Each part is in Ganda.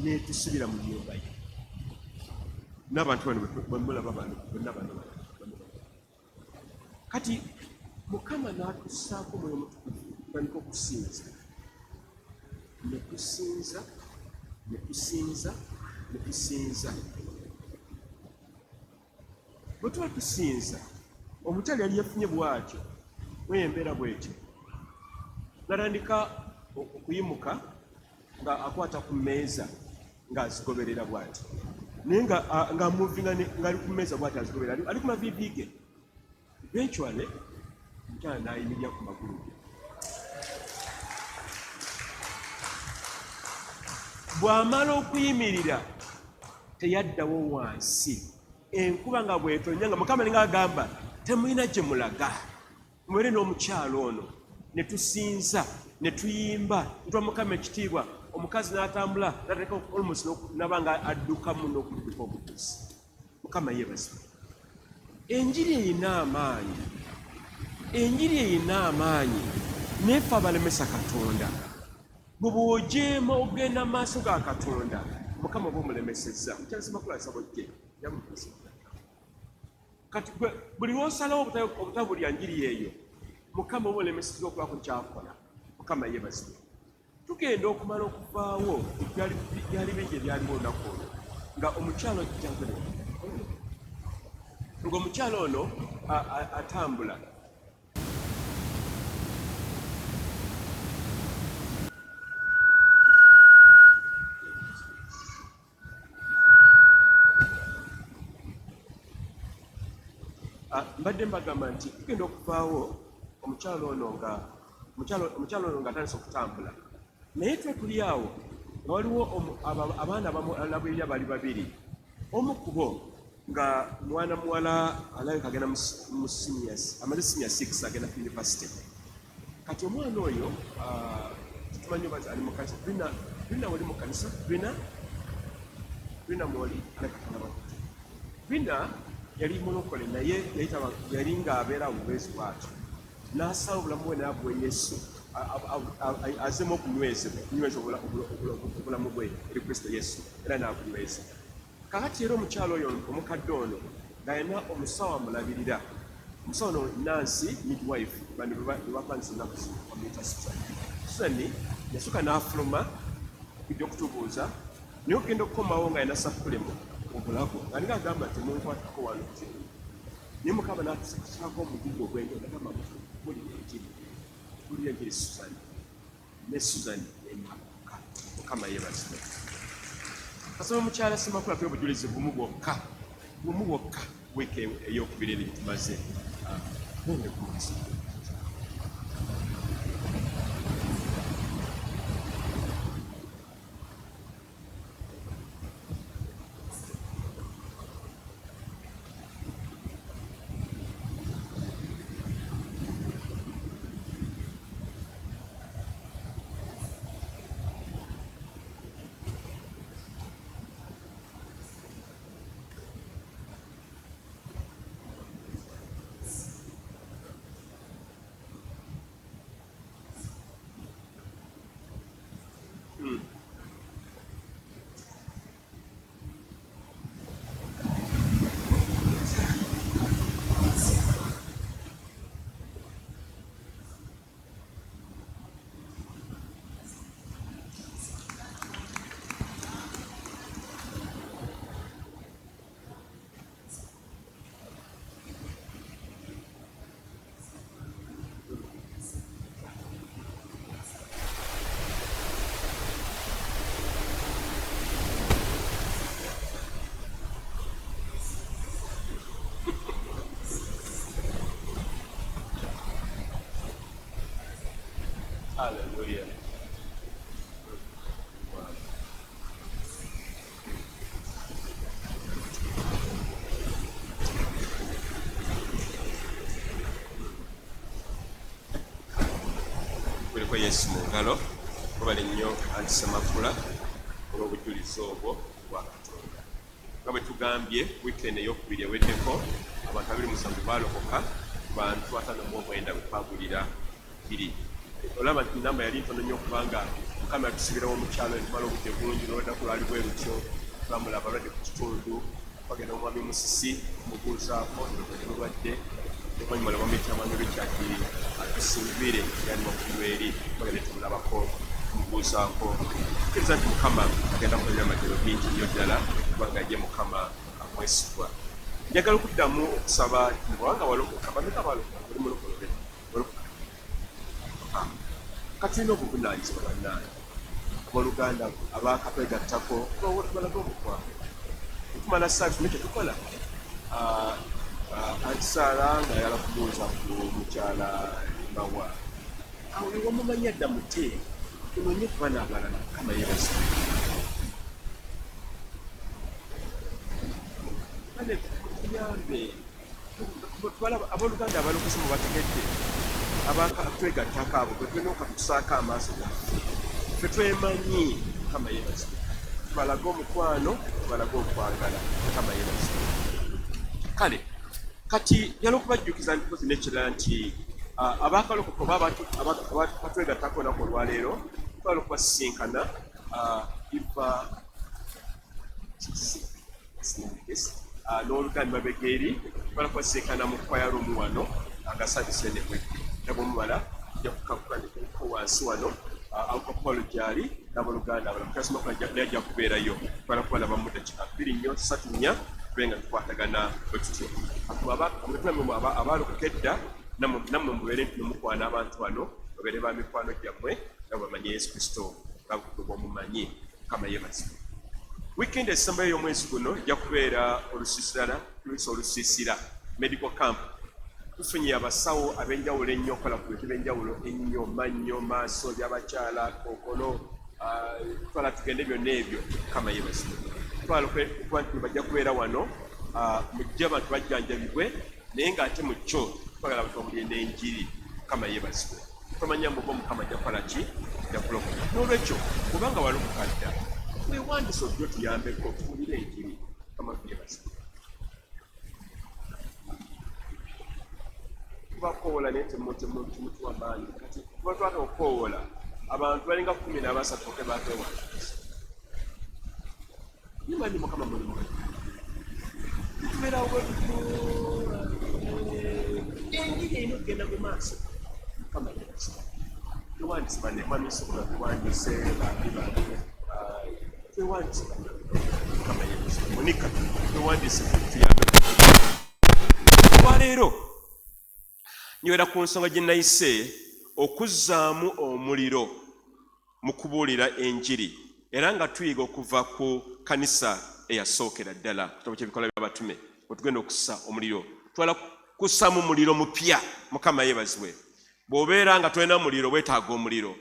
netusibira mu nnyumba ye n'abantu bano bwemulaba bonna bano kati Mukama n'atussaako Mwoyo Mutukuvu tutandika okusinza ne tusinza bwe tuba tusinza omukyala yali yafunye bw'atyo mweyembeera bw'etyo n'atandika okuyimuka nga akwata ku mmeeza ng'azigoberera bw'ati naye nga amuvinga ng'ali ku mmeeza bw'ati azigoberera ali ku maviivi ge eventually omukyala n'ayimirira ku magulu ge bw'amala okuyimirira teyaddawo wansi enkuba nga bw'etonnya nga Mukama nga agamba temulina gye mulaga mubeere n'omukyalo ono ne tusinza ne tuyimba ntwa Mukama ekitiibwa omukazi n'atambula n'ateeka almost naba nga addukamu n'okudduka obutuusi Mukama yeebazibwe enjiri eyina amaanyi neefe abalemesa Katonda bwe bw'ojeema ogenda mu maaso ga Katonda Mukama oba omulemesezza mukyala Ssemakula asaba ojje kati buli lw'osalawo obutabulya njiri eyo Mukama oba olemesezza okubaako kyakola Mukama yeebazibwe tugenda okumala okuvaawo byali bingi ebyaliwo olunaku olwo nga omukyalo ng'omukyalo ono atambula mbadde mbagamba nti tugenda okuvaawo omukyalo ono nga atandise okutambula naye twe tuli awo nga waliwo abaana abamulabirira bali babiri omu ku bo nga mwana muwala alabika agenda amaze senior 6 agenda ku university kati omwana oyo tumanyi oba ali mu kanisa Bina wali mu kanisa Bina mwoli Bina yali mulokole naye yali ng'abeera obubezi bwatyo n'asala obulamu bwe n'abwa Yesu azemu okunyweza obulamu bwe eri Kristo Yesu era n'abunyweza kakati era omukyalo oyo omukadde ono ng'alina omusawo amulabirira omusawo ono Nancy midwife bano bepangisa ennaku bamuyita Susani yasooka n'afuluma okujja okutubuuza naye okugenda okukomawo ng'alina sappulemu obulago nga agamba nti munkwatako wano naye Mukama n'atusaako omugugu ogw'enjawulo n'agamba bulira enjiri Susani ne Susani emakuka Mukama yeebazibwe kasaba omukyala Ssemakula pe obujulizi bumu bwokka wiiki ey'okubiri eri tumaze bonge kumasa Hallelujah. Kuliko Yesu mu ngalo kubale nnyo Anti Ssemakula olw'obujulizi obwo bwa Katonda nga bwe tugambye wiikendi ey'okubiri eweddeko abantu 27 baalokoka bantu 59 bwe twagulira 2 olaba nti namba yali ntono nnyo okubanga mukama yatusibirawo mu kyalo etumala obudde bulungi n'olweddaku lwali bwe lutyo bamula abalwadde ku kitundu bagenda omwami musisi mubuuzaako nebulwadde oluvanyuma lwamuyita mwami Richard atusimbire yani makulu eri bagenda tumulabako tumubuuzaako tukiriza nti mukama agenda kukolera amagero bingi nnyo ddala kubanga ajje mukama amwesigwa. Njagala okuddamu okusaba mubanga walokoka bameka balokoka buli mulokolobe katulina obuvunaanyizibwa bannaani abooluganda abakatwegattako balaga omukwano okumala saati ne tetukola antisaala nga yala kubuuza ku mukyala mawa awo newamumanyi adda mute tunonye kuba n'abalala kama yeebasa kale tuyambe abooluganda abalokozi mu bategedde abakatwegattako abo bwe tulina okatusaako amaaso gaffe ffe twemanyi kama yeebasa tubalaga omukwano tubalaga okwagala kama yeebasa. Kale kati yala okubajjukiza nti nekirala nti abakalokoka oba batwegattako olunaku olwaleero twala okubasisinkana iva n'oluganda babegeeri tubala kubasisinkana mu kwaya rumu wano agasabise nebwedde nabomumala jakukakukaniko wansi wano alukopolo gyali n'aboluganda abala mutasoma najja kubeerayo tubala kubalaba mu dakiika 2-3 tubenga tukwatagana bwe tutyo abalokoka edda nammwe mubeere nemukwana abantu bano babeere ba mikwano gyammwe nga bamanye Yesu Kristo nga bwomumanyi kama yeebasa. Weekend esembayo y'omwezi guno ejja kubeera olusiisira medical camp. Tufunye abasawo ab'enjawulo ennyo okola ku bintu by'enjawulo ennyo mannyo maaso by'abakyala kookolo twala tugende byonna ebyo kama yeebasa. Twala okuba nti bajja kubeera wano mujja abantu bajjanjabibwe naye ng'ate mu kyo twagala abantu bamulye n'enjiri kama yeebasa. Tomanya mbuga omukama ajja kukola ki ajja kulokola. N'olwekyo kubanga walokoka dda weewandisa otyo tuyambeko tuwulire enjiri kama yeebasa. Tubakoola naye temutuwa maanyi kati kuba twata okukoola abantu balinga 13 oke baatwewandisa nimanyi mukama mulimu tubeerawo enjiri erina okugenda mu maaso mukama yeebasa. Twewandise banne mwamisobola twewandise twewandise mukama yeebasa monika twewandise tuyambe olwaleero nywera ku nsonga gye nayise okuzzaamu omuliro mu kubuulira enjiri era nga tuyiga okuva ku kanisa eyasookera ddala kitabo ky'ebikola by'abatume otugenda okussa omuliro twala kussamu muliro mupya mukama yeebazibwe. Bw'obeera nga tolina muliro weetaaga omuliro.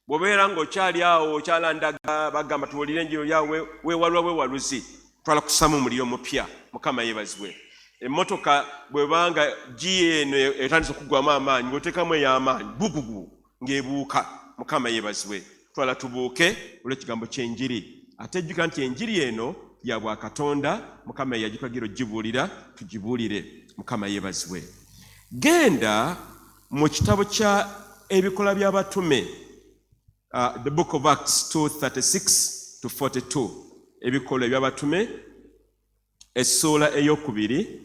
Bw'obeera ng'okyali awo okyalandaga bagamba tuwulire enjiri yawe weewaluzi twala kussamu muliro mupya mukama yeebazibwe. Emmotoka bwebanga eno etandise okuggwamu amaanyi ng'oteekamu ey'amaanyi bugugu ng'ebuuka mukama yeebazibwe. Twala tubuuke olw'ekigambo ky'enjiri ate ejjukira nti enjiri eno ya bwakatonda mukama yagitwagira ogibuulira tugibuulire mukama yeebazibwe. Genda mu kitabo kya ebikola by'abatume the book of Acts 2:36-42 ebikola eby'abatume essuula ey'okubiri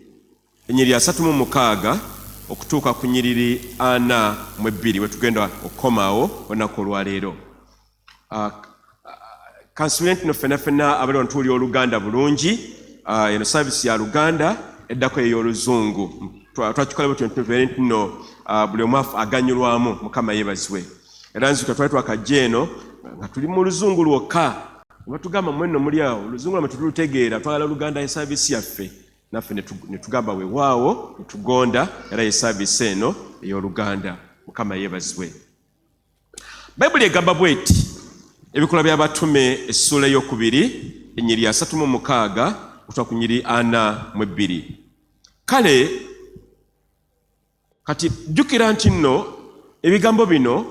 ennyiriri 36 okutuuka ku nnyiriri 42 wetugenda okukomaawo olunaku olwaleero. Kansule nti no ffenna abali wano tuwulira Oluganda bulungi eno saavisi ya Luganda eddako ey'Oluzungu twakikola bwe tubeere nti nno buli omu aganyulwamu mukama yeebazibwe. Era nzika twali twakajja eno nga tuli mu Luzungu lwokka batugamba mwenno muli awo Oluzungu lwamwe tutulutegeera twagala Luganda esaavisi yaffe naffe ne tugamba weewaawo ne tugonda era esaavisi eno ey'Oluganda mukama yeebazibwe. Bayibuli egamba bw'eti ebikola by'abatume essuula ey'okubiri ennyiriri 36 okutuuka ku nnyiriri 42. Kale kati jjukira nti nno ebigambo bino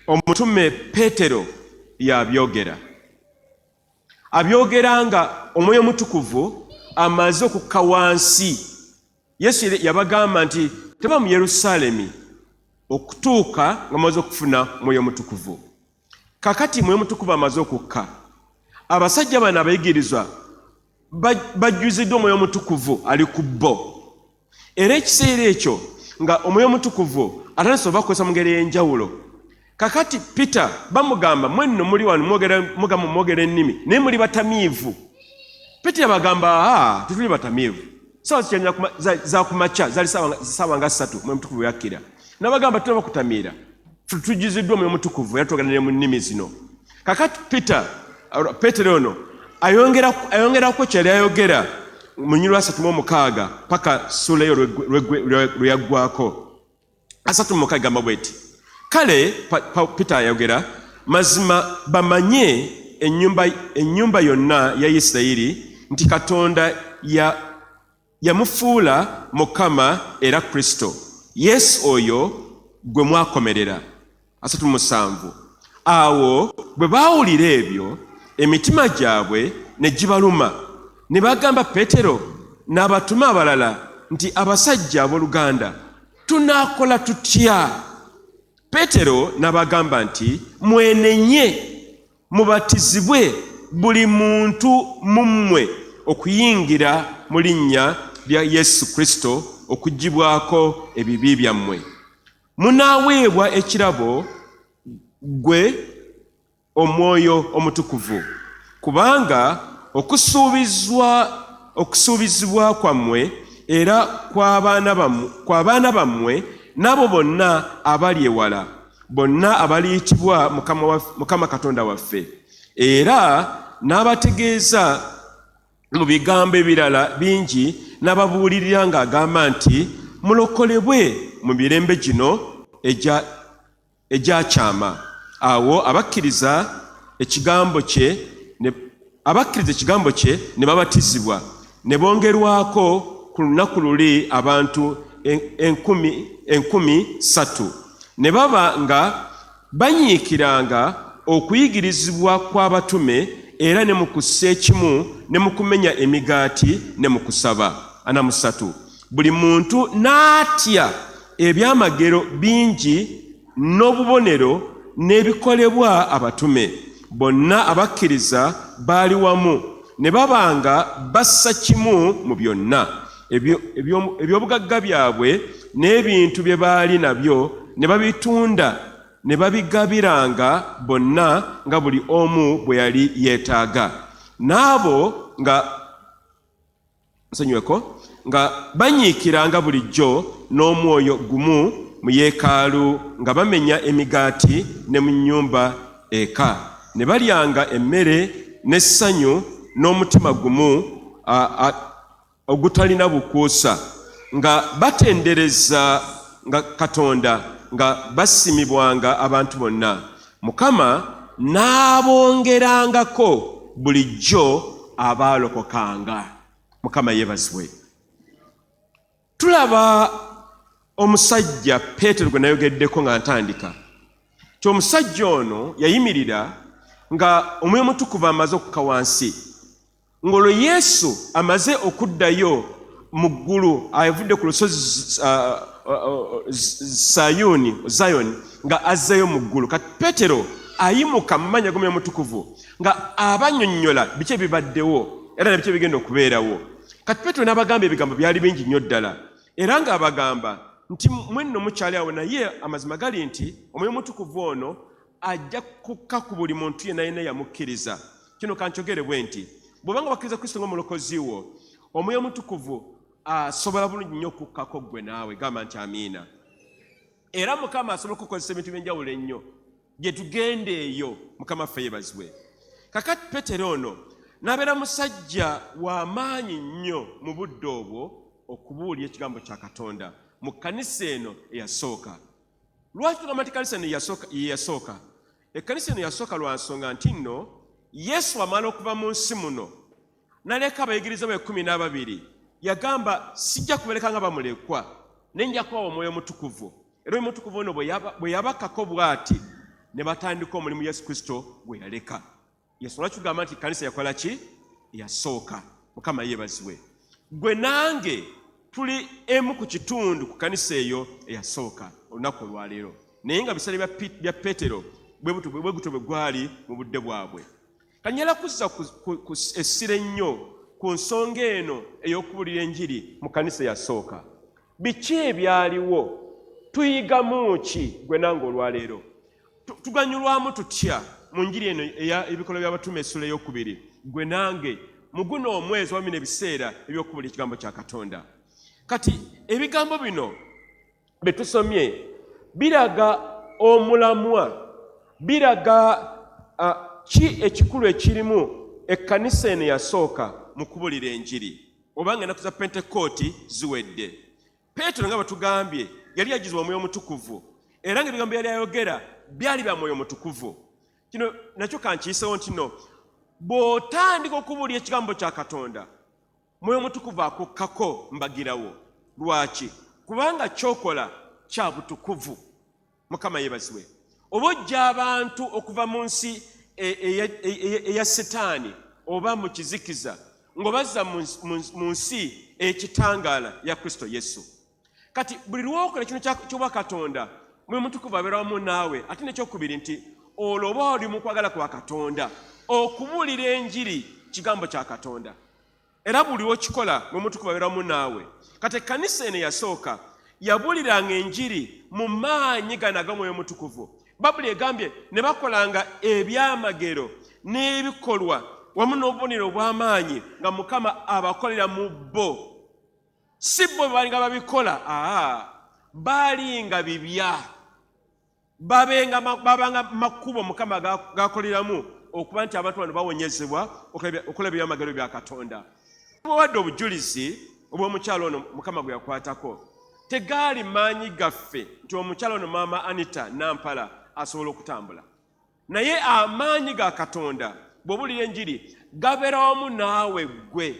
omutume Peetero yabyogera nga Omwoyo Mutukuvu amaze okukka wansi. Yesu yabagamba nti teba mu Yerusaalemi okutuuka nga mumaze okufuna Mwoyo Mutukuvu. Kakati Mwoyo Mutukuvu amaze okukka, abasajja bano abayigirizwa bajjuziddwa Mwoyo Mutukuvu ali ku bo. Era ekiseera ekyo nga Omwoyo Mutukuvu atandise obakozesa mu ngeri ey'enjawulo. Kakati Peter bamugamba, mwenno muli wano mwogera ennimi naye muli batamiivu. Peter bagamba, tetuli batamiivu. Sawa za kumakya zali sawa nga 3 Mwoyo Mutukuvu yakkira. Nabagamba tulaba kutamiira. Tujjuziddwa Mwoyo Mutukuvu yatuganira mu nnimi zino. Kakati Petero ono ayongerako kyali ayogera mu nnyiriri 36 paka sula eyo lwe yaggwako. 36 gamba bweti. Kale Peter ayogera, mazima bamanye ennyumba yonna ya Isirayiri nti Katonda yamufuula Mukama era Kristo. Yesu oyo gwe mwakomerera. 37. Awo bwe baawulira ebyo emitima gyabwe ne gibaluma, ne bagamba Petero n'abatuma abalala nti abasajja abooluganda, tunaakola tutya? Petero n'abagamba nti mwenenye mubatizibwe buli muntu mu mmwe okuyingira mu linnya lya Yesu Kristo okugibwako ebibi byammwe. Munaaweebwa ekirabo gwe Omwoyo Omutukuvu, kubanga okusuubizibwa kwammwe era kw'abaana bammwe n'abo bonna abali ewala, bonna abaliyitibwa Mukama Katonda waffe. Era n'abategeeza mu bigambo ebirala bingi n'ababuulirira ng'agamba nti mulokolebwe mu mirembe gino egyakyama. Awo abakkiriza ekigambo kye ne babatizibwa, ne bongerwako ku lunaku luli abantu 3,000, ne baba nga banyiikiranga okuyigirizibwa kw'abatume era ne mu kussa ekimu ne mu kumenya emigaati ne mu kusaba. 43. Buli muntu n'atya ebyamagero bingi n'obubonero n'ebikolebwa abatume. Bonna abakkiriza baali wamu ne babanga bassa kimu mu byonna. Eby'obugagga byabwe n'ebintu bye baali nabyo ne babitunda ne babigabiranga bonna nga buli omu bwe yali yeetaaga. N'abo nga banyiikiranga bulijjo n'omwoyo gumu mu yeekaalu, nga bamenya emigaati ne mu nnyumba eka, ne balyanga emmere n'essanyu n'omutima gumu ogutalina bukuusa, nga batendereza nga Katonda, nga basimibwanga abantu bonna. Mukama n'abongerangako bulijjo abaalokokanga. Mukama yeebazibwe. Tulaba omusajja Peetero gwe nayogeddeko nga ntandika. Ti omusajja ono yayimirira nga Omwoyo Mutukuvu amaze okukka wansi. Ng'olwo Yesu amaze okuddayo mu ggulu, avudde ku lusozi Zayoni nga azzayo mu ggulu. Kati Peetero ayimuka mu mannya g'Omwoyo Mutukuvu nga abannyonnyola biki ebibaddewo era ne biki ebigenda okubeerawo. Kati Peetero n'abagamba ebigambo byali bingi nnyo ddala, era ng'abagamba nti mwenno mukyali awo, naye amazima gali nti Omwoyo Mutukuvu ono ajja kukka ku buli muntu yenna yamukkiriza. Kino kankyogere bwe nti bw'obanga wakkiriza Kristo ng'omulokozi wo, Omwoyo Mutukuvu asobola bulungi nnyo okukkako ggwe naawe. Gamba nti amiina. Era Mukama asobola okukozesa ebintu by'enjawulo ennyo gye tugenda eyo. Mukama ffe yeebazibwe. Kakati Peetero ono n'abeera musajja w'amaanyi nnyo mu budde obwo okubuulira ekigambo kya Katonda mu kkanisa eno eyasooka. Lwaki tugamba nti kkanisa eno eyasooka? Ekkanisa eno yasooka lwa nsonga nti nno Yesu amala okuva mu nsi muno n'aleka abayigiriza be 12, yagamba sijja kubaleka nga bamulekwa, ne nja kubawa Omwoyo Mutukuvu. Era Omwoyo Mutukuvu ono bwe yabakako bw'ati ne batandika omulimu Yesu Kristo gwe yaleka. Yesu lwaki tugamba nti kkanisa yakola ki? Yasooka. Mukama yeebazibwe. Gwe nange tuli emu ku kitundu ku kkanisa eyo eyasooka. olunaku olwaleero naye nga bisale bya Peetero bwe guto bwe gwali mu budde bwabwe. Kanyala kuzza ku essira ennyo ku nsonga eno ey'okubuulira enjiri mu kanisa yasooka. Biki ebyaliwo? Tuyigamu ki gwe nange olwaleero? Tuganyulwamu tutya mu njiri eno ebikolwa by'abatume essula ey'okubiri gwe nange mu guno omwezi wa bino ebiseera eby'okubuulira ekigambo kya Katonda? Kati ebigambo bino bye tusomye biraga omulamwa, biraga ki ekikulu ekirimu ekkanisa eno yasooka mu kubuulira enjiri obanga ennaku za Pentekooti ziwedde. Peetero nga batugambye yali yajjuzibwa Omwoyo Omutukuvu era ng'ebigambo yali ayogera byali bya Mwoyo Omutukuvu. Kino nakyo kankiyisewo nti no bw'otandika okubuulira ekigambo kya Katonda Mwoyo Omutukuvu akukkako mbagirawo. Lwaki? Kubanga kyokola kya butukuvu. Mukama yeebazibwe. Oba ojja abantu okuva mu nsi eya Setaani oba mu kizikiza ng'obazza mu nsi ekitangaala ya Kristo Yesu. Kati buli lwokola kino ky'obwa Katonda Mwoyo Omutukuvu abeera wamu naawe. Ate n'ekyokubiri nti olwo oba oli mu kwagala kwa Katonda okubuulira enjiri kigambo kya Katonda era buli lw'okikola Mwoyo Omutukuvu abeera wamu naawe. Kati ekkanisa eno yasooka yabuuliranga enjiri mu maanyi gano aga Mwoyo Omutukuvu. Babuli egambye ne bakolanga ebyamagero n'ebikolwa wamu n'obubonero obw'amaanyi nga Mukama abakolera mu bo. Si bo baalinga babikola, baalinga bibya, babanga makubo Mukama gakoleramu okuba nti abantu bano bawonyezebwa okola ebyamagero bya Katonda. Wadde obujulizi obw'omukyalo ono Mukama gwe yakwatako tegaali maanyi gaffe nti omukyalo ono Maama Anita Nampala asobola okutambula, naye amaanyi ga Katonda bw'obuulira enjiri gabeera wamu naawe gwe.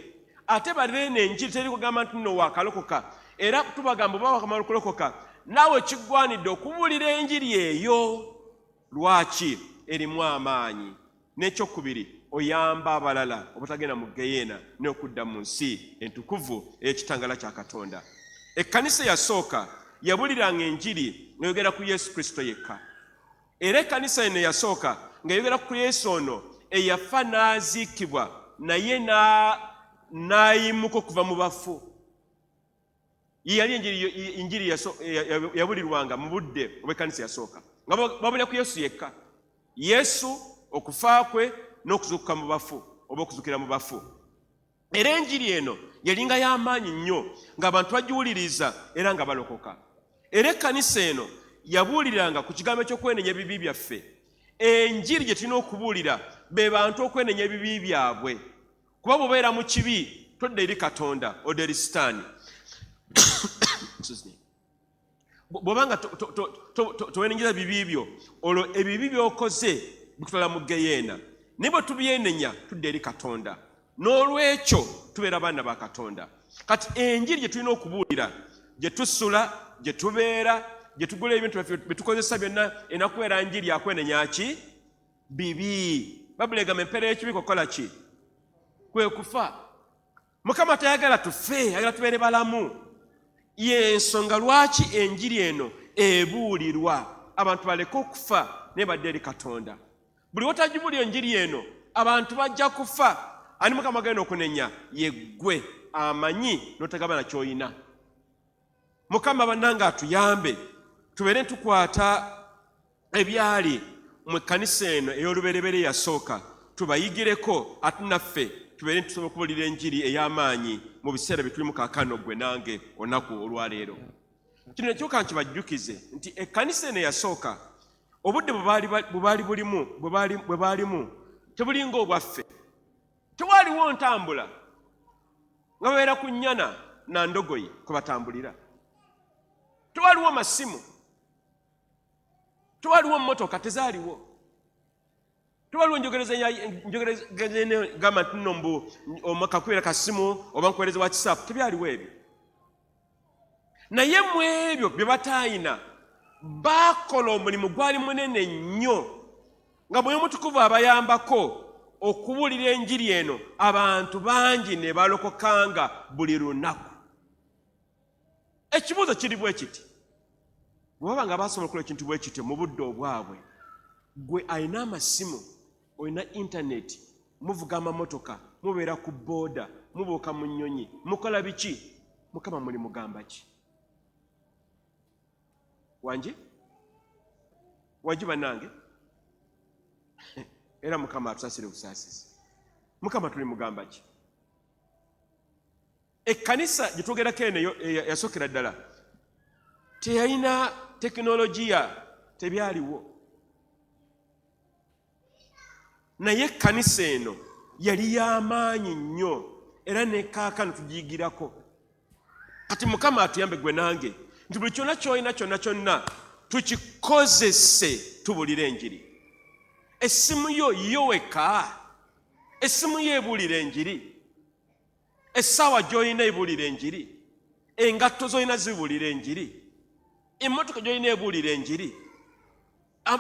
Ate balina enjiri teri kugamba nti nno wakalokoka, era tubagamba oba wakamala okulokoka naawe kiggwanidde okubuulira enjiri eyo. Lwaki? Erimu amaanyi. N'ekyokubiri oyamba abalala obutagenda mu Geyeena n'okudda mu nsi entukuvu ey'ekitangaala kya Katonda. Ekkanisa yasooka yabuuliranga enjiri ng'eyogera ku Yesu Kristo yekka. Era ekkanisa eno yasooka ng'eyogera ku Yesu ono eyafa n'aziikibwa naye n'ayimuka okuva mu bafu. Yali enjiri yabuulirwanga mu budde obw'ekkanisa yasooka nga babuulira ku Yesu yekka. Yesu, okufa kwe n'okuzuukuka mu bafu oba okuzuukira mu bafu. Era enjiri eno yalinga y'amaanyi nnyo ng'abantu bagiwuliriza era nga balokoka. Era ekkanisa eno yabuuliranga ku kigambo eky'okwenenya ebibi byaffe. Enjiri gye tulina okubuulira be bantu okwenenya ebibi byabwe, kuba bw'obeera mu kibi todda eri Katonda, odda eri Sitaani. Bw'obanga towenenyeza bibi byo, olwo ebibi by'okoze bikutwala mu Geyeena. Naye bwe tubyenenya tudda eri Katonda. N'olwekyo tubeera baana ba Katonda. Kati enjiri gye tulina okubuulira, gye tusula, gye tubeera, gye tugula ebintu bye tukozesa byonna ennaku era njiri yakwenenya ki? Bibi. Babuli egamba empeera y'ekibi kukola ki? Kwe kufa. Mukama tayagala tufe, ayagala tubeere balamu. Y'ensonga lwaki enjiri eno ebuulirwa abantu baleke okufa naye badde eri Katonda. Buli wotagibuulira enjiri eno abantu bajja kufa. Ani Mukama agenda okunenya? Yeggwe amanyi n'otagaba na ky'oyina. Mukama bannange atuyambe tubeere tukwata ebyali mu kkanisa eno ey'olubereberye yasooka tubayigireko, ate naffe tubeere tusobola okubuulira enjiri ey'amaanyi mu biseera bye tulimu kaakano gwe nange olunaku olwaleero. Kino ekyo kankibajjukize nti ekkanisa eno yasooka obudde bwe baalimu tebulinga obwaffe. Tewaliwo ntambula nga babeera ku nnyana na ndogoyi kwe batambulira. Tewaliwo masimu, tewaliwo mmotoka, tezaaliwo. Tewaliwo njogereza gamba nti nno mbu kakubeera kasimu oba nkuweereza wa WhatsApp, tebyaliwo ebyo. Naye mu ebyo bye bataayina baakola omulimu gwali munene nnyo nga Mwoyo Omutukuvu abayambako okubuulira enjiri eno abantu bangi ne balokokanga buli lunaku. Ekibuuzo kiri bwe kiti, bwaba nga basobola okukola ekintu bwe kityo mu budde obwabwe, gwe alina amasimu, olina intaneti, muvuga amamotoka, mubeera ku booda, mubuuka mu nnyonyi, mukola biki? Mukama muli mugamba ki? Wangi bannange? Era Mukama atusasire busaasizi. Mukama tuli mugamba ki? Ekkanisa gye twogerako eno yasookera ddala teyalina tekinologiya, tebyaliwo. Naye ekkanisa eno yali y'amaanyi nnyo era ne kaakano tugiyigirako. Kati Mukama atuyambe gwe nange nti buli kyonna ky'olina kyonna tukikozese tubuulira enjiri. Essimu yo weka, essimu yo ebuulira enjiri, essaawa gy'olina ebuulira enjiri, engatto z'olina zibuulira enjiri, emmotoka gy'olina ebuulira enjiri,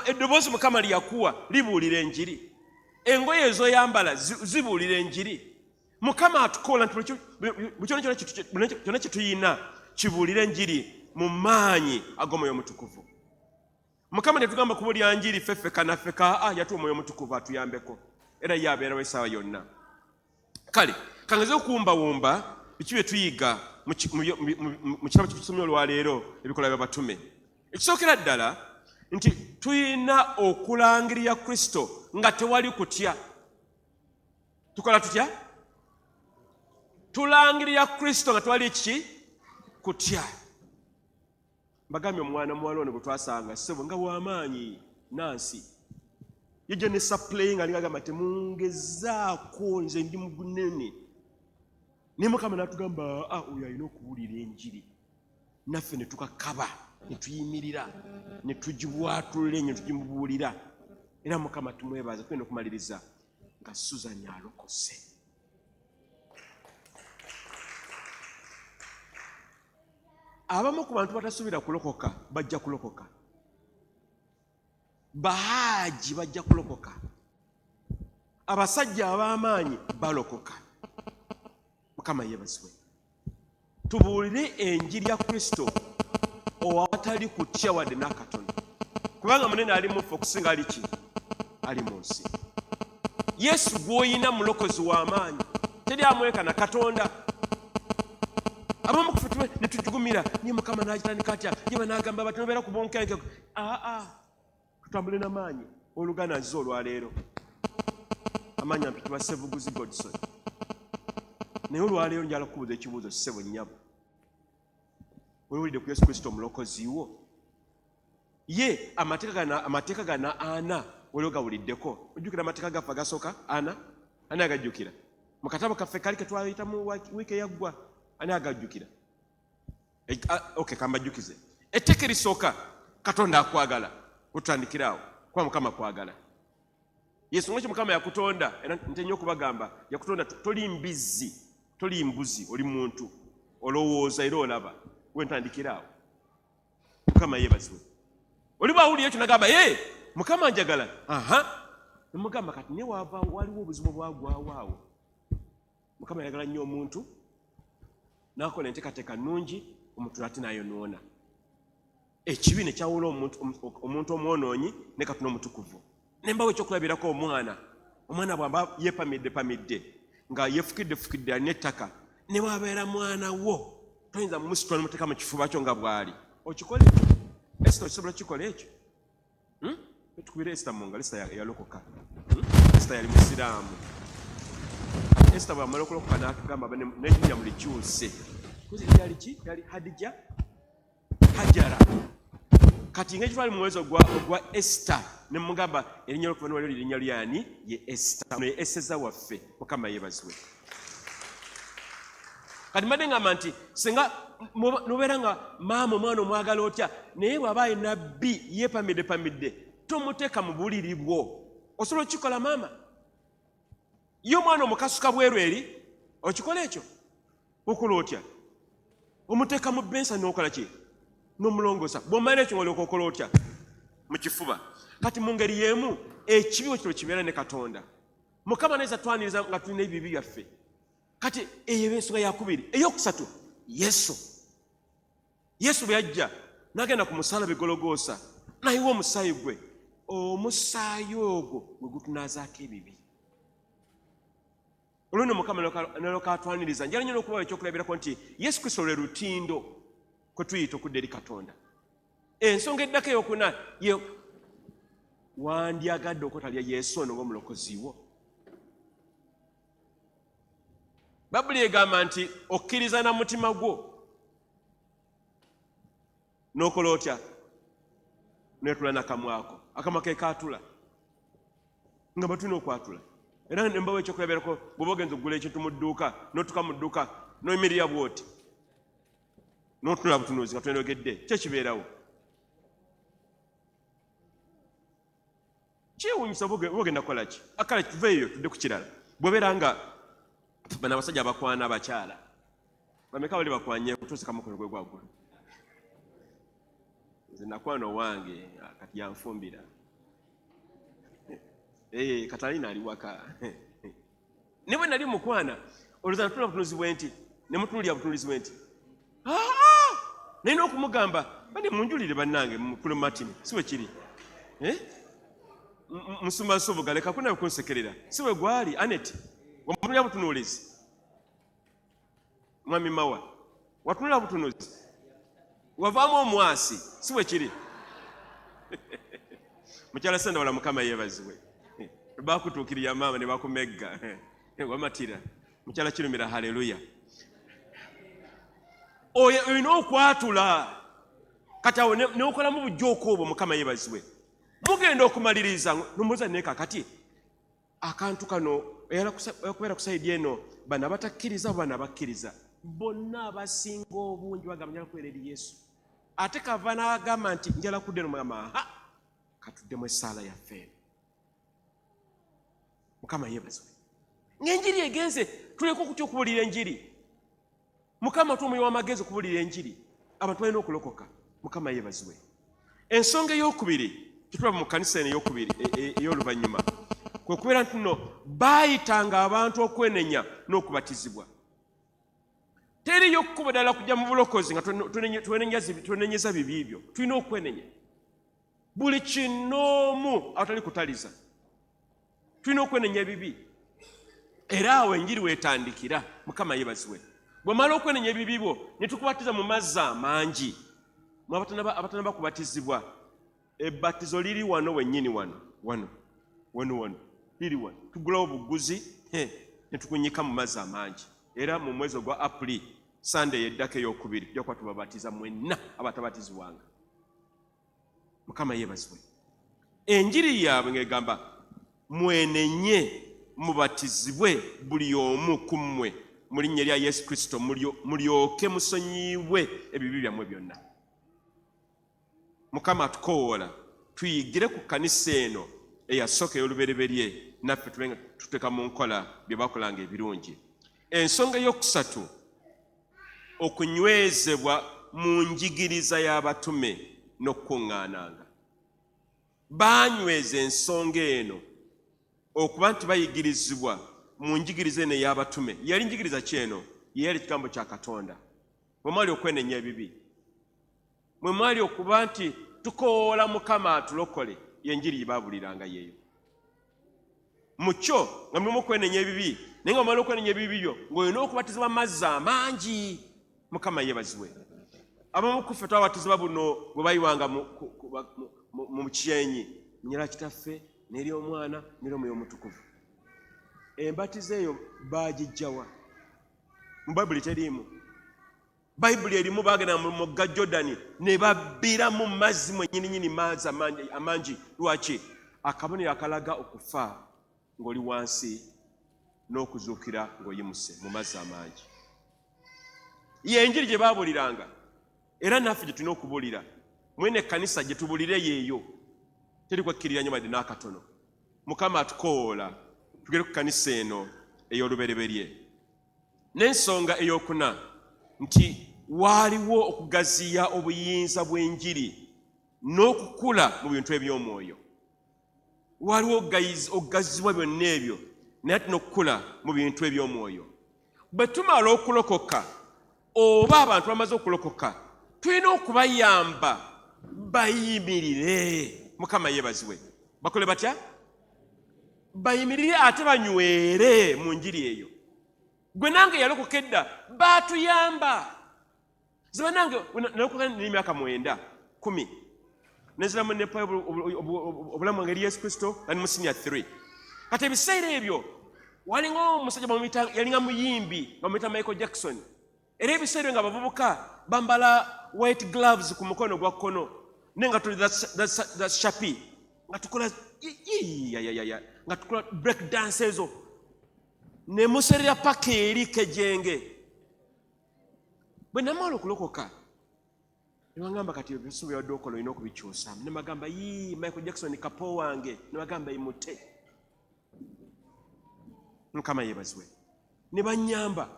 eddoboozi Mukama lyakuwa libuulira enjiri, engoye ezoyambala zibuulira enjiri. Mukama atukola nti kyonna kye tuyina kibuulira enjiri mu maanyi ag'Omwoyo Omutukuvu. Mukama tetugamba kubuulira njiri ffeffe kanaffe yatuwa Omwoyo Omutukuvu atuyambeko era ye abeerawo essaawa yonna. Kale kangaze okuwumbawumba biki bye tuyiga mu kitabo kyetusomye olwaleero ebikola by'abatume. Ekisookera ddala nti tuyina okulangirira Kristo nga tewali kutya. Tukola tutya? Tulangirira Kristo nga tewali kiki? Kutya. Mbagambye omwana muwala ono bwe twasanga ssebo nga w'amaanyi Nansi yejja ne saplaying alingagamba temungezaako nze ndi mugunene. Naye Mukama n'atugamba oyo alina okubuulira enjiri. Naffe ne tukakaba ne tuyimirira ne tugibwatulula enyo tugimubuulira. Era Mukama tumwebaza. Tugenda okumaliriza nga Susan alokose. Abamu ku bantu batasuubira kulokoka bajja kulokoka. Bahaaji bajja kulokoka. Abasajja ab'amaanyi balokoka. Mukama yeebazibwe. Tubuulire enjiri ya Kristo owatali kutya wadde n'akatono. Kubanga munene ali mu ffe okusinga ali ki? Ali mu nsi. Yesu gw'oyina mulokozi w'amaanyi. Teri amweka na Katonda. Abamu ku ffe ne tujugumira naye Mukama n'agitandika atya ye banaagamba bati nobeera ku bonkenke. Tutambule n'amaanyi. Oluganda nzize olwaleero. Amaanyi ampitibwa Ssebuguzi Godson. Naye olwaleero njala kukubuuza ekibuuzo ssebo nnyabo. Weewulidde ku Yesu Kristo omulokozi wo? Ye amateeka gana ana waliwo gawuliddeko. Ojjukira amateeka gaffe agasooka ana agajjukira. Mu katabo kaffe kali ke twayitamu wiiki eyaggwa ani agajjukira? Kambajjukize. Etteeka erisooka Katonda akwagala. Otandikiraawo kuba Mukama kwagala. Yesu ng'ekyo Mukama yakutonda era ntenya okubagamba yakutonda toli mbizzi, toli mbuzi, oli muntu. Olowooza era olaba. Wentandikiraawo. Mukama yeebazibwe. Oli bw'awulira ekyo nagamba Mukama njagala. Nemugamba kati naye waliwo obuzibu bwagwawaawo. Mukama yagala nnyo omuntu n'akola enteekateeka nnungi omuntu ate n'ayonoona. Ekibi ne kyawula omuntu omwonoonyi ne Katonda omutukuvu. Ne mbawo ekyokulabirako omwana bw'aba yeepamidde nga yeefukidde alina ettaka ne bw'abeera mwana wo toyinza mumusitula n'omuteeka mu kifuba kyo nga bw'ali. Okikola ekyo. Esita okisobola kikola ekyo? Tukubira Esita mu ngalo. Esita yalokoka. Esita yali musiraamu. Esita bw'amala okulokoka n'atugamba n'erinnya mulikyuse. Yali ki? Yali Hajara. Kati ng'ekitwali mu mwezi ogwa Esita ne mugamba erinnya lyokuva n'olyo linnya lyani? Ye Esita. Ono ye Eseza waffe. Mukama yeebazibwe. Kati mbadde ngamba nti singa nobeera nga maama omwana omwagala otya naye bw'aba ayi nabbi yeepamidde tomuteeka mu buliri bwo. Osobola okukikola maama? Ye omwana omukasuka bweru eri okikola ekyo? Okola otya? Omuteeka mu bensa n'okola ki? N'omulongoosa. Bw'omala ekyo ng'olyoka okola otya? Mu kifuba. Kati mu ngeri y'emu ekibi kino kibeera ne Katonda. Mukama nayinza twaniriza nga tulina ebibi byaffe. Kati eyo ensonga yakubiri. Ey'okusatu Yesu bwe yajja n'agenda ku musaalaba e Gologoosa n'ayiwa omusaayi gwe. Omusaayi ogwo gwe gutunaazaako ebibi. Olwo nno Mukama n'alokatwaniriza njala nnyo n'okubawa ekyokulabirako nti Yesu Kristo lwe lutindo kwe tuyita okudda eri Katonda. Ensonga eddako eyokuna ye wandyagadde okotalya Yesu ono ng'omulokozi wo. Babuli egamba nti okkiriza na mutima gwo n'okola otya n'etula nakamwako. Akamwa ke kaatula nga batulina okwatula. Era nembawo ekyokulabirako bw'oba ogenza okugula ekintu mu dduuka n'otuka mu dduuka n'oyimirira bw'oti n'otunula butunuuzi nga twenogedde kyekibeerawo. Kyewuunyisa bw'ogenda kukola ki? Akale tuveeyo tudde ku kirala. Bw'obeera nga bano abasajja abakwana abakyala bameka bali bakwanye kutuusa kamukono gwe gwagulu. Nze nakwana owange kati yanfumbira. Katalina ali waka. Ne bwe nali mukwana olowooza natulira butunuuzi bwe nti ne mutunuulira butunuuzi bwe nti nalina okumugamba bade munjulire bannange mukulu Martin si bwe kiri. Musumba Nsovuga leka kunawe kunsekerera si bwe gwali Anet wamutunulira butunuulizi. Mwami Mawa watunulira butunuuzi wavaamu omwasi si bwe kiri. Mukyala Sandawala Mukama yeebazibwe. Bakutuukirira maama ne bakumegga wamatira mukyala Kirumira haleluya. Olina okwatula kati awo neokolamu bujjooka obwo Mukama yeebazibwe. Mugenda okumaliriza nomubuuza naye kakati akantu kano okubeera ku sayidi eno bano abatakkiriza bano abakkiriza bonna abasinga obungi bagamba njala kubeera eri Yesu. Ate kava n'agamba nti njala kudde nomugamba katuddemu essaala yaffe. Mukama yeebazibwe. Ng'enjiri egenze tuleka okutya okubuulira enjiri. Mukama tuwa omwoyo w'amagezi okubuulira enjiri. Abantu balina okulokoka. Mukama yeebazibwe. Ensonga ey'okubiri kitulaba mu kkanisa eno ey'okubiri ey'oluvannyuma kwe kubeera nti nno baayitanga abantu okwenenya n'okubatizibwa. Teriyo kkuba ddala kujja mu bulokozi nga twenenyeza bibi ebyo. Tulina okwenenya buli kinoomu awatali kutaliza. Tulina okwenenya ebibi. Era awo enjiri weetandikira. Mukama yeebazibwe. Bw'omala okwenenya ebibi bwo ne tukubatiza mu mazzi amangi mu abatanaba kubatizibwa. Ebbatizo liri wano wennyini wano liri wano. Tugulawo buguzi ne tukunyika mu mazzi amangi. Era mu mwezi ogwa April Sunday yeddako ey'okubiri tujja kuba tubabatiza mwenna abatabatizibwanga. Mukama yeebazibwe. Enjiri yaabwe ng'egamba mwenenye mubatizibwe buli omu ku mmwe mu linnya lya Yesu Kristo mulyoke musonyiibwe ebibi byammwe byonna. Mukama atukowoola tuyigire ku kkanisa eno eyasooka ey'olubereberye naffe tubenga tuteeka mu nkola bye bakolanga ebirungi. Ensonga ey'okusatu okunywezebwa mu njigiriza y'abatume n'okukuŋŋaananga. Baanyweza ensonga eno okuba nti bayigirizibwa mu njigiriza eno ey'abatume. Yali njigiriza ki eno? Yali ekigambo kya Katonda. Bwe mwali okwenenya ebibi, mwe mwali okuba nti tukoola Mukama atulokole, y'enjiri gye baabuliranga yeeyo. Mu kyo nga mulimu okwenenya ebibi, naye nga bamala okwenenya ebibi byo ng'olina okubatizibwa amazzi amangi. Mukama yeebazibwe. Abamu ku ffe twabatizibwa buno bwe bayiwanga mu kyenyi nyala kitaffe n'eri omwana n'eri omwoyo omutukuvu. Embatizo eyo baagijjawa? Mu Bayibuli teriimu. Bayibuli erimu baagenda mu mugga Jordani ne babbira mu mazzi mwennyininyini mazzi amangi. Lwaki? Akabonero akalaga okufa ng'oli wansi n'okuzuukira ng'oyimuse mu mazzi amangi. Y'enjiri gye baabuliranga. Era naffe gye tulina okubuulira. Mwene ekkanisa gye tubulire yeeyo. Teri kwekkirira nnyo wadde n'akatono. Mukama atukowoola tugere ku kkanisa eno ey'olubereberye. N'ensonga ey'okuna nti waaliwo okugaziya obuyinza bw'enjiri n'okukula mu bintu eby'omwoyo. Waaliwo okugazibwa byonna ebyo naye ate n'okukula mu bintu eby'omwoyo. Bwe tumala okulokoka oba abantu bamaze okulokoka tulina okubayamba bayimirire. Mukama yeebazibwe. Bakole batya? Bayimirire ate banywere mu njiri eyo. Gwe nange yalokoka edda baatuyamba. Ziba nange nalokoka n'emyaka 9, 10. Neziramu nepa obulamu bwange eri Yesu Kristo nga mu senior 3. Kati ebiseera ebyo walinga omusajja yalinga muyimbi bamuyita Michael Jackson. Era ebiseera nga bavubuka bambala white gloves ku mukono gwa kkono nenga tuli that shapi nga tukola nga tukola break dance ezo ne muserera paka eri kejenge. Bwe namala okulokoka ne bagamba kati ebisuubi bya dokolo olina okubikyusa. Ne bagamba Michael Jackson kapo wange. Ne bagamba imute. Mukama yeebazibwe. Ne banyamba.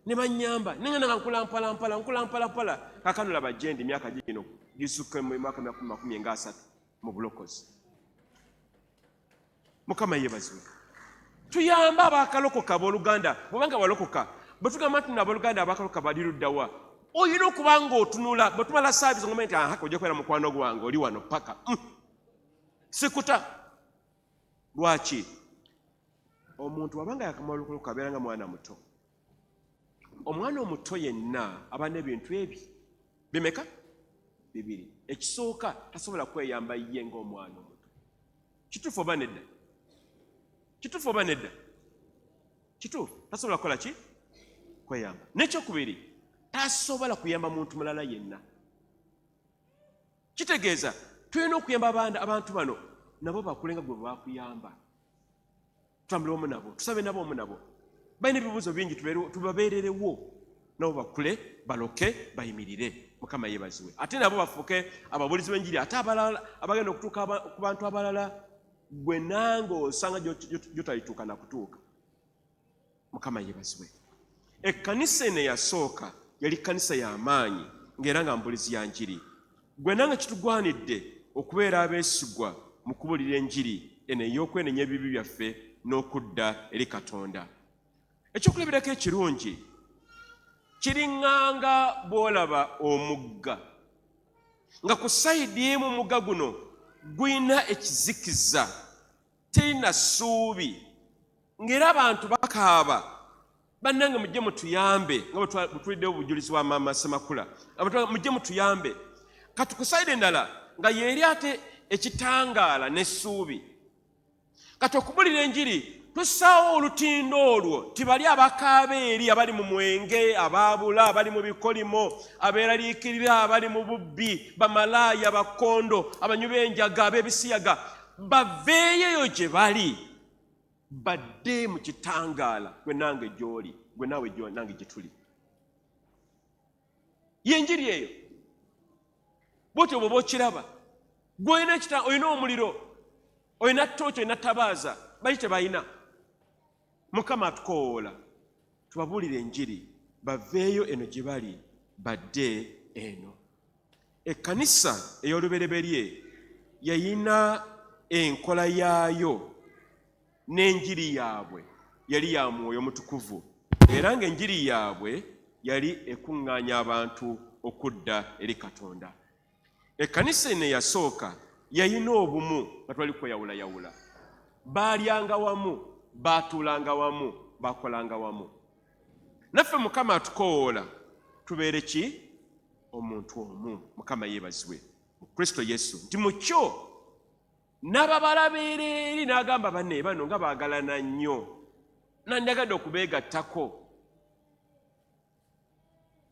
Nenga nkulampala. Kaakano laba jendi myaka gino gisukka mu mwaka 30 mu bulokozi. Mukama yeebazibwe. Tuyamba abakalokoka b'Oluganda. Bwebanga walokoka bwe tugamba nti n'abooluganda abakalokoka bali luddawa, oyina okuba ng'otunula bwe tumala saabizi ngomenti haka ojja kubeera mukwano gwange oli wano paka sikuta. Lwaki? Omuntu wabanga yakamala okukoloka abeera nga mwana muto. Omwana omuto yenna aba n'ebintu ebi bimeka? 2. Ekisooka tasobola kweyamba ye ng'omwana omuto. Kituufu oba nedda? Kituufu tasobola kukola ki? Kweyamba. N'ekyokubiri tasobola kuyamba muntu mulala yenna. Kitegeeza tulina okuyamba abantu bano nabo bakulenga gwe bakuyamba. Tutambule wamu nabo, tusabe nabo wamu nabo. Balina ebibuuzo bingi tubabeererewo nabo bakule baloke bayimirire. Mukama yeebazibwe. Ate nabo bafuuke ababuulizi b'enjiri ate abalala abagenda okutuuka ku bantu abalala gwe nange osanga gy'otalituuka na kutuuka. Mukama yeebazibwe. Ekkanisa eno eyasooka yali kkanisa y'amaanyi ng'era nga mbulizi ya njiri. Gwe nange kitugwanidde okubeera abeesigwa mu kubuulira enjiri eno ey'okwenenya ebibi byaffe n'okudda eri Katonda. Ekyokulabirako ekirungi kiringanga bw'olaba omugga nga ku sayidi emu omugga guno guyina ekizikiza terina ssuubi ng'era abantu bakaaba bannange mujje mutuyambe nga bwe tuliddewo obujulizi bwa Maama Ssemakula. Abantu mujje mutuyambe. Kati ku sayidi endala nga yeeri ate ekitangaala n'essuubi. Kati okubulira enjiri tussaawo olutindo olwo tibali abakaaba eri abali mu mwenge, abaabula, abali mu bikolimo, abeeraliikirira, abali mu bubbi, bamalaaya, bakondo, abanywi b'enjaga, ab'ebisiyaga, baveeyo gye bali badde mu kitangaala gwe nange gy'oli, gwe naawe nange gye tuli. Yenjiri eyo bwotyo bw'oba okiraba gwe olina omuliro, olina ttooki, olina tabaaza, bali tebalina. Mukama atukoola tubabuulire enjiri baveeyo eno gye bali badde eno. Ekkanisa ey'olubereberye yayina enkola yaayo n'enjiri yaabwe yali ya Mwoyo Mutukuvu, era ng'enjiri yaabwe yali ekuŋŋaanya abantu okudda eri Katonda. Ekkanisa eno eyasooka yayina obumu nga twali kweyawulayawula. Baalyanga wamu, baatuulanga wamu, bakolanga wamu. Naffe Mukama atukoola tubeere ki? Omuntu omu. Mukama yeebazibwe mu Kristo Yesu nti mu kyo n'ababala beereeri n'agamba banne bano nga baagalana nnyo nandagadde okubeegattako.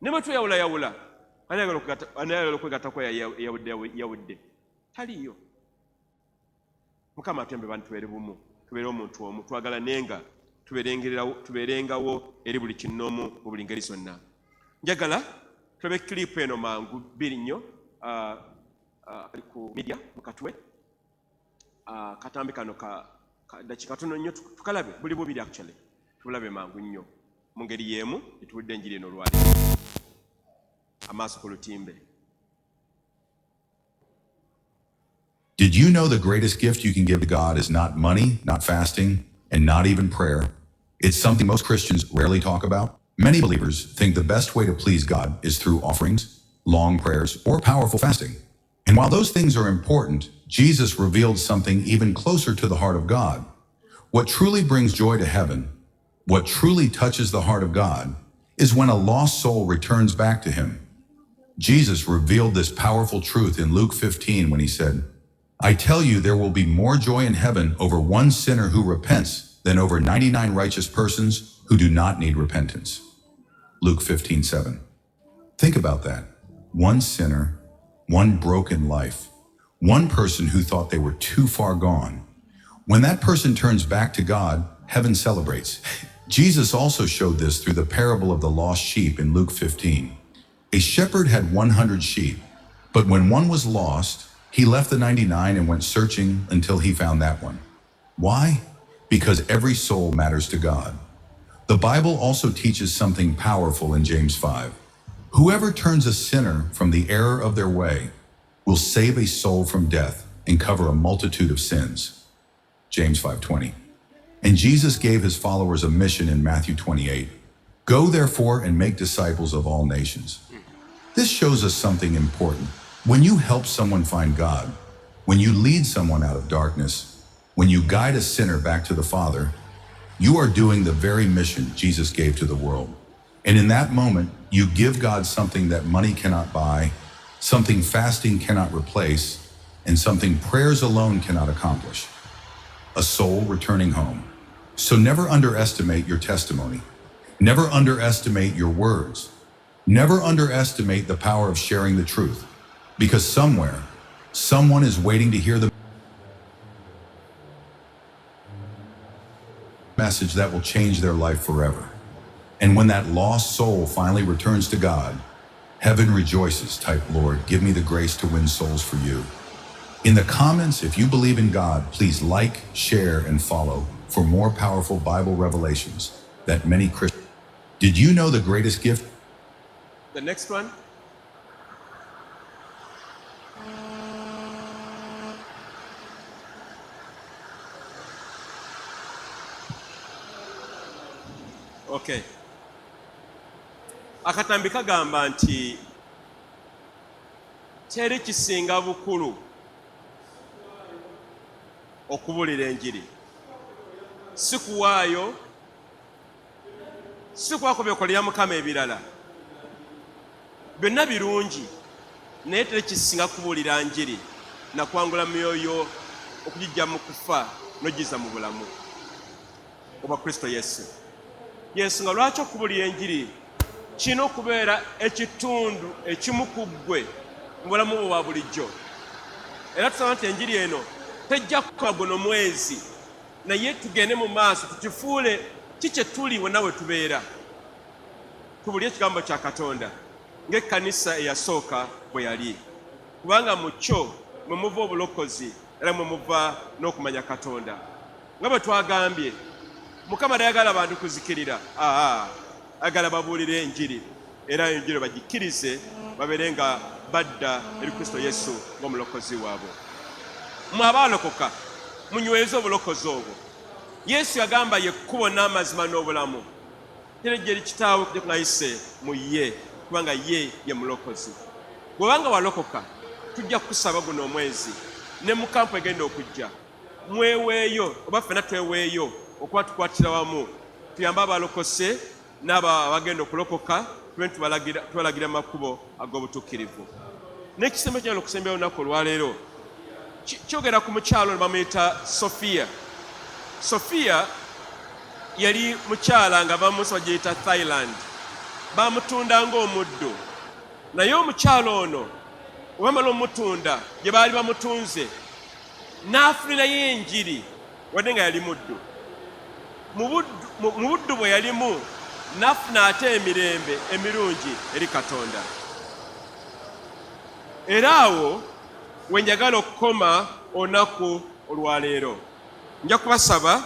Ne bwe tweyawulayawula anayagala okwegattako yawudde taliyo. Mukama atembe bantu tubeere bumu, tubeere omuntu omu, twagalanenga, tubeerengawo eri buli kinnoomu mu buli ngeri zonna. Njagala tulabe kilipu eno mangu 2 nnyo kali ku media mu katwe. Katambi kano dakika tono nnyo tukalabe buli bubiri actually tulabe mangu nnyo mu ngeri y'emu etuwulidde enjiri eno olwali amaaso ku lutimbe. Did you know the greatest gift you can give to God is not money, not fasting, and not even prayer? It's something most Christians rarely talk about. Many believers think the best way to please God is through offerings, long prayers, or powerful fasting. And while those things are important, Jesus revealed something even closer to the heart of God. What truly brings joy to heaven, what truly touches the heart of God, is when a lost soul returns back to him. Jesus revealed this powerful truth in Luke 15 when he said, "I tell you, there will be more joy in heaven over one sinner who repents than over 99 righteous persons who do not need repentance." Luke 15:7. Think about that. One sinner, one broken life, one person who thought they were too far gone. When that person turns back to God, heaven celebrates. Jesus also showed this through the parable of the lost sheep in Luke 15. A shepherd had 100 sheep, but when one was lost, he left the 99 and went searching until he found that one. Why? Because every soul matters to God. The Bible also teaches something powerful in James 5. Whoever turns a sinner from the error of their way will save a soul from death and cover a multitude of sins. James 5:20. And Jesus gave his followers a mission in Matthew 28. Go therefore and make disciples of all nations. This shows us something important. When you help someone find God, when you lead someone out of darkness, when you guide a sinner back to the Father, you are doing the very mission Jesus gave to the world. And in that moment, you give God something that money cannot buy, something fasting cannot replace, and something prayers alone cannot accomplish: a soul returning home. So never underestimate your testimony. Never underestimate your words. Never underestimate the power of sharing the truth, because somewhere, someone is waiting to hear the message that will change their life forever. And when that lost soul finally returns to God, heaven rejoices. Type, Lord, give me the grace to win souls for you. In the comments, if you believe in God, please like, share, and follow for more powerful Bible revelations that many Christians. Did you know the greatest gift? The next one. Okay. Akatambi kagamba nti teri kisinga bukulu okubuulira enjiri, si kuwaayo, si kwako byokolera Mukama ebirala. Byonna birungi, naye teri kisinga kubuulira njiri na kwangula myoyo okugijja mu kufa n'ogiza mu bulamu obwa Kristo Yesu. Yensonga lwaki okubuulira enjiri kino okubeera ekitundu ekimu ku ggwe mu bulamu bwo bwa bulijjo. Era tusaba nti enjiri eno tejja kukola guno mwezi, naye tugende mu maaso tukifuule kikye tuli wonna we tubeera. Tubuulire ekigambo kya Katonda ng'ekkanisa eyasooka bwe yali, kubanga mu kyo mwe muva obulokozi era mwe muva n'okumanya Katonda. Nga bwe twagambye, Mukama tayagala bantu kuzikirira, ayagala babuulire enjiri, era enjiri bagikkirize babeere nga badda eri Kristo Yesu ng'omulokozi waabwe. Mmwe abaalokoka munyweze obulokozi obwo. Yesu yagamba ye kkubo n'amazima n'obulamu. Terejja eri kitaawe kujja kunayise mu ye, kubanga ye ye mulokozi. Bw'obanga walokoka tujja kukusaba guno omwezi ne mu kampu egenda okujja, mweweeyo oba ffenna tweweeyo okuba tukwatira wamu tuyambe abalokose n'abo abagenda okulokoka, tubalagira makubo ag'obutuukirivu. N'ekisembe kyano okusembera olunaku olwaleero kyogera ku mukyalo bamuyita Sophia. Sophia yali mukyala nga bamusi bagiyita Thailand, bamutunda ng'omuddu. Naye omukyalo ono wamala omutunda gye baali bamutunze n'afunirayo enjiri wadde nga yali muddu. Mu buddu bwe yalimu n'afuna ate emirembe emirungi eri Katonda. Era awo we njagala okukoma olunaku olwaleero. Nja kubasaba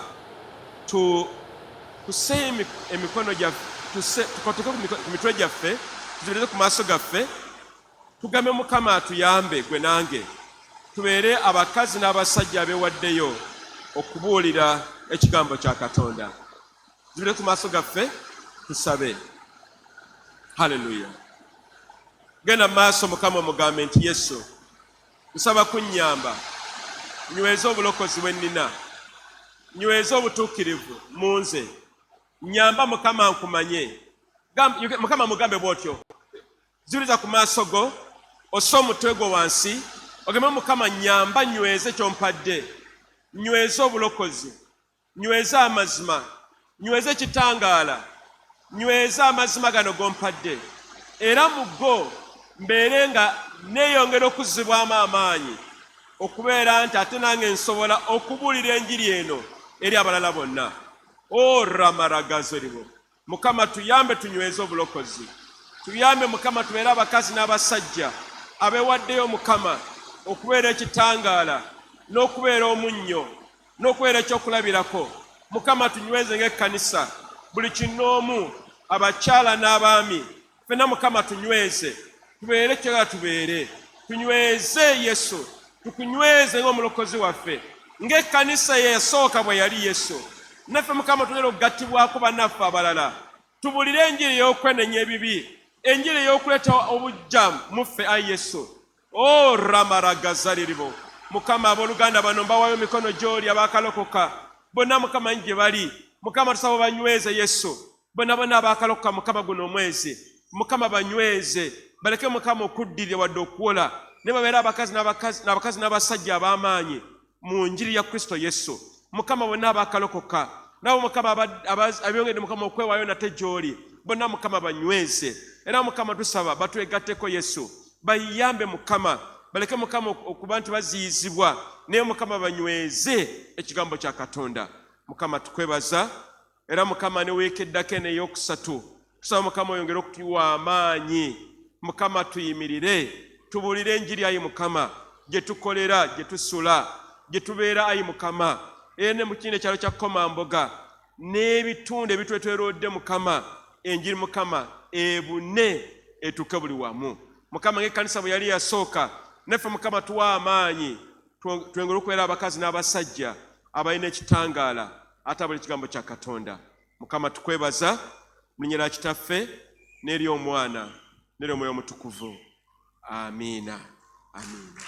tusse emikono gyaffe, tukotoke ku mitwe gyaffe, tuzibireze ku maaso gaffe, tugambe Mukama atuyambe gwe nange tubeere abakazi n'abasajja abeewaddeyo okubuulira ekigambo kya Katonda. Tuzibireze ku maaso gaffe tusabe. Haleluya. genda maaso Mukama omugambe nti Yesu nsaba kunnyamba nyweza obulokozi bwe nnina, nyweza obutuukirivu mu nze, nnyamba Mukama nkumanye. Mukama mugambe bw'otyo, ziriza ku maaso go, ossa omutwe gwo wansi, ogambe Mukama nnyamba nyweze ky'ompadde, nyweze obulokozi, nyweze amazima, nyweze kitangaala, nyweze amazima gano g'ompadde, era mu go mbeere nga neeyongera okuzzibwamu amaanyi okubeera nti ate nange nsobola okubuulira enjiri eno eri abalala bonna. Ramaragazoribo, Mukama tuyambe tunyweze obulokozi, tuyambe Mukama tubeere abakazi n'abasajja abeewaddeyo Mukama okubeera ekitangaala n'okubeera omunnyo n'okubeera ekyokulabirako. Mukama tunyweze ng'ekkanisa buli kinoomu, abakyala n'abaami, ffenna Mukama tunyweze, tubeere kyogera tubeere, tunyweze Yesu, tukunyweze ng'omulokozi waffe, ng'ekkanisa ye yasooka bwe yali Yesu. Naffe Mukama tulera okugattibwako bannaffe abalala, tubulire enjiri ey'okwenenya ebibi, enjiri ey'okuleeta obujja muffe, ayi Yesu. Ramaragazaliribo, Mukama abooluganda bano mbawaayo mikono gy'oli, abaakalokoka bonna Mukama gye bali, Mukama tusaba banyweze Yesu, bonna abaakalokoka Mukama guno omwezi, Mukama banyweze, baleke Mukama okuddirira wadde okuwola, ne babeera abakazi n'abasajja ab'amaanyi mu njiri ya Kristo Yesu. Mukama bonna abaakalokoka nabo Mukama abyongedde Mukama okwewaayo nate gy'oli, bonna Mukama banyweze, era Mukama tusaba batwegatteko Yesu, bayambe Mukama, baleke Mukama okuba nti baziyizibwa, naye Mukama banyweze ekigambo kya Katonda. Mukama tukwebaza, era Mukama ne weekeddako eno ey'okusatu, tusaba Mukama oyongere okutuwa amaanyi. Mukama tuyimirire, tubuulire enjiri ayi Mukama, gye tukolera, gye tusula, gye tubeera ayi Mukama, era ne mu kino ekyalo kya Komamboga n'ebitundu ebitwetwerodde Mukama, enjiri Mukama ebune etuuke buli wamu. Mukama ng'ekkanisa bwe yali yasooka, naffe Mukama tuwa amaanyi, twengere okubeera abakazi n'abasajja abalina ekitangaala ate abuli ekigambo kya Katonda. Mukama tukwebaza mu linnya lya Kitaffe n'eri Omwana n'eri Omwoyo Omutukuvu. Amiina. Amiina.